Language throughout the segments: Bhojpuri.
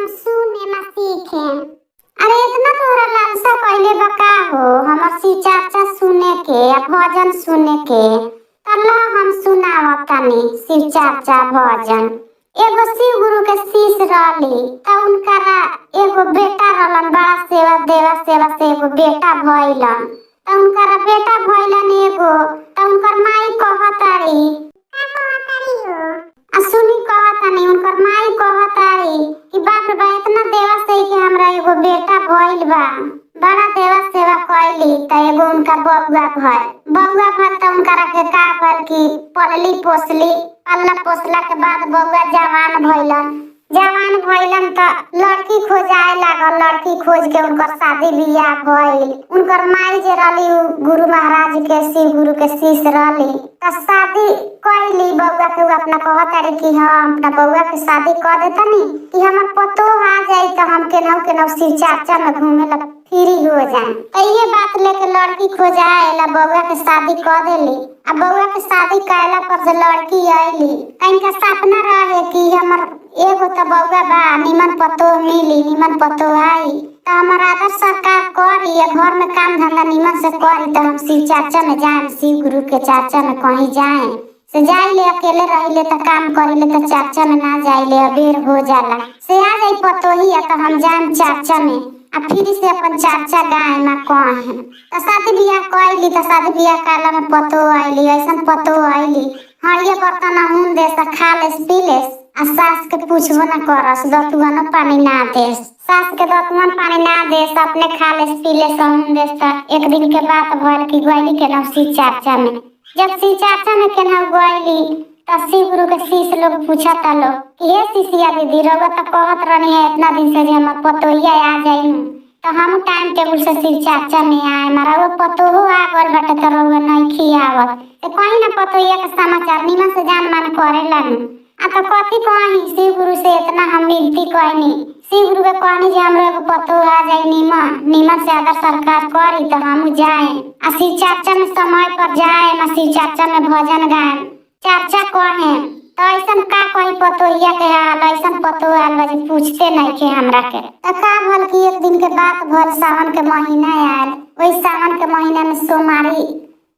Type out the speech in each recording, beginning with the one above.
हम सुने ना सीखे। अरे इतना तोरा लालसा कइले बा का हो हमर सी चाचा सुने के या भजन सुने के। तल्ला हम सुनावत तनी शिव चाचा भजन। एगो शिव गुरु के शिष्य रहली त उनकरा एगो बेटा रहलन, बड़ा सेवा देवा सेवा से एगो बेटा भइलन। त उनकरा बेटा भइलन एगो, त उनकर माई कहतारी का कहतारी हो सुनी कहतानी। उनकर माई कहतारी कि बाप रे बा इतना देवा से कि हमरा एगो बेटा भइल बा, बड़ा देवा सेवा कइली त एगो उनका बबुआ भइल। बबुआ भइल त उनकरा के का भइल कि पलली पोसली, पालला पोसला के बाद बबुआ जवान भइलन। जवान भइलन त लड़की खोजाए लागल, लड़की खोज के उनकर शादी बियाह भइल। उनकर माई जे रहली उ गुरु महाराज के शिव गुरु के शिष्य रहली त शादी कइली बबुआ के। अपना कहतारी कि हम अपना बबुआ के शादी कर देतनी कि हमर पतो आ जाई त हम केनहु शिव चाचा में घूमे ला फ्री हो जाए। त ये बात लेके लड़की खोजाएला बबुआ के शादी कर देली। आ बबुआ के शादी कैला पर से लड़की आइली, इनका सपना रहे कि हमर एगो त बबुआ बा, निमन पतो मिली, निमन पतो आई त हमर आदर सरकार करी या घर में काम धंधा निमन से करी त हम शिव चाचा में जाए, शिव गुरु के चाचा में कहीं जाए। से जाइले अकेले रहिले त काम करिले त चाचा में ना जाइले, अबेर हो जाला। से आ जाई पतोही त हम जाएम चाचा में आ फिर से अपन चाचा गाय में कहे। त शादी बियाह कइली त शादी बियाह काला में पतो आइली, ऐसन पतो आइली हरिया बर्तन हुन देस खा लेस पी लेस आ सास के पूछबो ना करस, दतुआनो पानी ना देस। सास के दतुआन पानी ना देस, अपने खा लेस पी लेस हुन देस। त एक दिन के बात भइल कि गइली के शिव चाचा में। जब शिव चाचा में केनहु गइली त शिव गुरु के शिष्य लोग पूछता लो कि हे शिष्या दीदी रउआ त कहत रहनी है इतना दिन से जे हमर पतोहिया आ जाई त हम टाइम टेबल से शिव चाचा में आए। रउआ पतोहो आ गइल बाटे त रउआ नइखी आवत। त कहीं ना पतोहिया के समाचार निमन से जान मान करेला न। आ त कथी कही शिव गुरु से इतना हम विनती कहनी, शिव गुरु के कहनी जे हमरा एगो पतो आ जाई निमन से आदर सरकार करी त हम जाए आ शिव चाचा में समय पर जाए आ शिव चाचा में भजन गाए। चाचा कहे त ऐसन का कही पतोहिया के हाल, ऐसन पतो आल बा जे पूछते नइखे हमरा के। त का भल कि एक दिन के बात भल, सावन के महीना आयल। ओई सावन के महीना में सोमवारी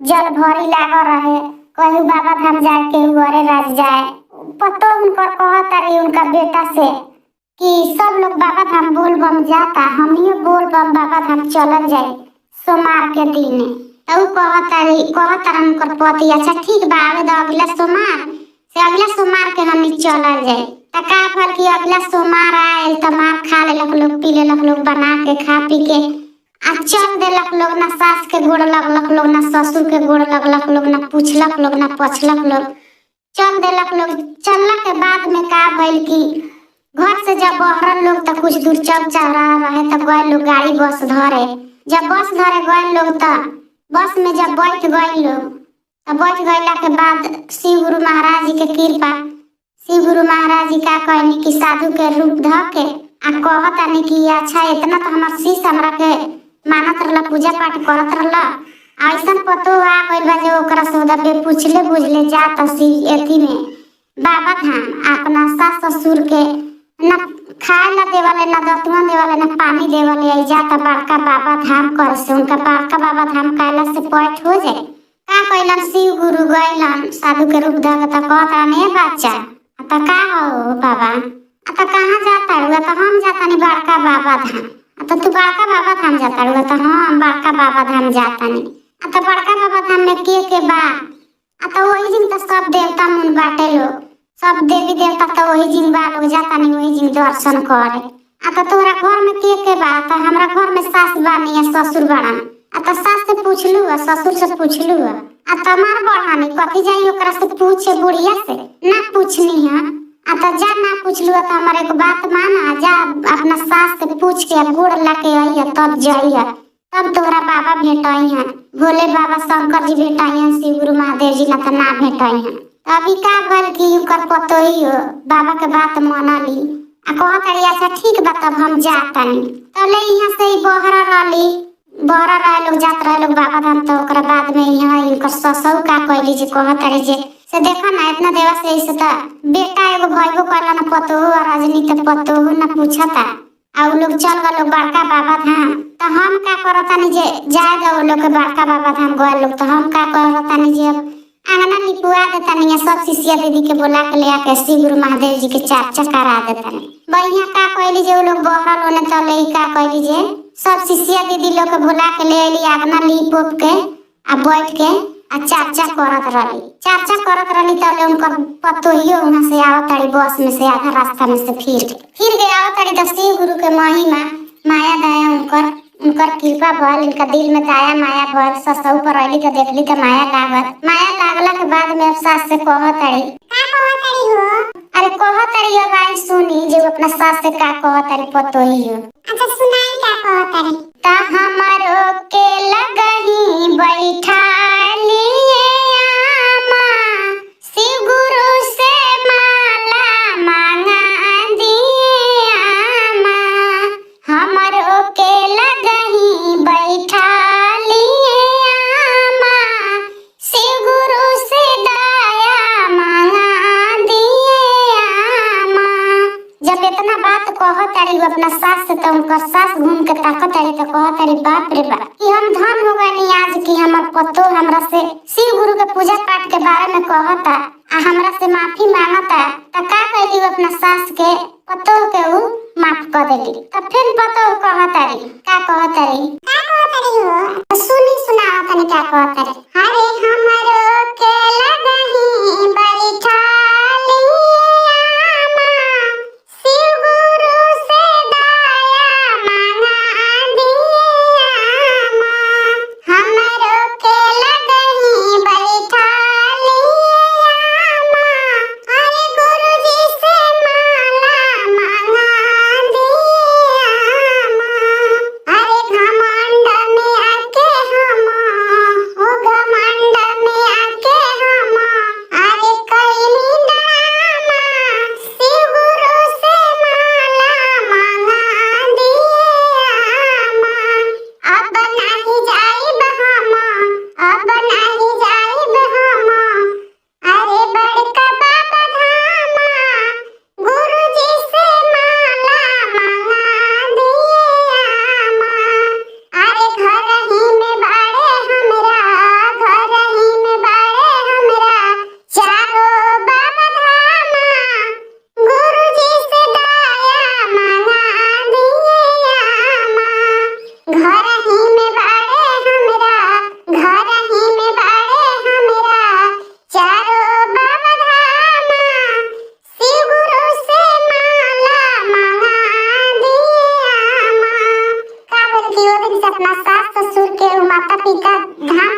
जल भरी लागल रहे। कहू बाबा धाम जाए, केहू अरे राज जाए। पतो उनकर कहतारी उनका बेटा से कि सब लोग बाबा धाम बोल बम जाता, हमनियो बोल बम बाबा धाम चलल जाए सोमवार के दिन। त उ कहतारन उनकर पति अच्छा ठीक बा आवे द अगला सोमवार से, अगला सोमवार के हमनी चलल जाए। त का भल कि अगला सोमवार आयल त मार खा लेलक लोग, पी लेलक लोग, बना के खा पी के आ चल देलक लोग। ना सास के गोड़ लगलक लोग, ना ससुर के गोड़ लगलक लोग, ना पूछलक लोग, ना पछलक लोग, चल देलक लोग। चलला के बाद में का भइल कि घर से जब बहरल लोग त कुछ दूर चौक चौराहा रहे त गए लोग गाड़ी बस धरे। जब बस धरे गए लोग त बस में जब बैठ गए लोग त बैठ गइला के बाद शिव गुरु महाराज जी के कृपा, शिव गुरु महाराज जी का कहनी कि साधु के रूप ध के आ कहतानी कि अच्छा इतना तो हमार शिष्य हमरा के मानत रहला, पूजा पाठ करत रहला, ऐसन पतो आ गइल बा जे ओकरा से ओदा पूछले बुझले जात शिव एथी में बाबा धाम अपना सास ससुर के ना खाए ला देवाले, ना दतुआ देवाले, ना पानी देवाले। आई जाता बड़का बाबा धाम कर से उनका बड़का बाबा धाम कैला से पैठ हो जाए। का कइलन शिव गुरु गइलन साधु के रूप ध के त कहतान ए बच्चा त का हो बाबा त कहाँ जाता हुआ त हम जातानी बड़का बाबा धाम। त तू बड़का बाबा धाम जाता हुआ त हम बड़का बाबा धाम जातानी। त बड़का बाबा धाम में के बा त वही दिन त सब देवता मुन बाटे लोग, सब देवी देवता त वही दिन बा लोग जातानी वही दिन दर्शन करे। त तोरा घर में के बा त हमरा घर में सास बानी या ससुर बाड़न। त सास से पूछलू ससुर से पूछलू त मार बढ़ानी कथी जाई ओकरा से पूछे बुढ़िया से ना पूछनी है। त जा ना पूछलू त हमारे एक बात माना, जा अपना सास से पूछ के गुड़ लाके आई तब जाइए, तब तोरा बाबा भेटाई हैं, भोले बाबा शंकर जी भेटाई हैं, शिव गुरु महादेव जी ना भेटाई हैं। अभी का भल कि उनकर पतोही हो बाबा के बात मानली आ कहतारी अच्छा ठीक बा तब हम जातानी। तले यहाँ से बहरा रहली, बहरा रहे लोग जात रहे लोग बाबा धाम। तो ओकरा बाद में यहाँ इनकर ससुर का कहली जे कहतारी जे से देखा ना इतना देवा से ऐसे ता बेटा एगो भइबो करला ना पतो और रजनी त पतो ना पूछता आ उ लोग चल गए लोग बड़का बाबा धाम त हम का करतानी जे जाए दो लोग के बड़का बाबा धाम गए लोग त हम का करतानी जे अब आंगना लिपुआ देतानी सब शिष्या दीदी के बोला के ले आके श्री गुरु महादेव जी के चर्चा करा देतानी बढ़िया का कहली जे उ लोग बहरल होने तले का कहली जे सब शिष्या दीदी लोग के बोला के ले आली आंगना लिपोप के आ बैठ के आ चर्चा करत रही तले उनकर पतोहियो वहां से आवत तारी बस में से आधा रास्ता में से फिर के आवत तारी त शिव गुरु के महिमा माया दया उनकर कृपा भल इनका दिल में दया माया भल ससौ पर अली त देखली त माया लागला के बाद में अब सास से कहत तारी का कहत तारी हो अरे कहत तारी अब आई सुनी जे अपना सास से का कहत तारी पतोहियो अच्छा सुनाई का कहत तारी त हमारो के लगही बैठा लिए आमा शिव गुरु से माला मांगा दिए आमा हमारो के लगही बैठा लिए आमा शिव गुरु से दया मांगा दिए आमा जब इतना बात कहत तारी अपना सास से तो उनकर सास घूम के ताकत तारी तो कहत तारी बाप रे बाप कि हम धन हो गए आज की हमर पतो हमरा से शिव गुरु के पूजा पाठ के बारे में कहता आ हमरा से माफी मांगता त का कहली अपना सास के पतो के उ माफ कर देली त फिर पतो कहत तारी हो सुनाओ तनी क्या कहत तारी अरे हमरो के लगही बैठा अपना सास ससुर के माता पिता धाम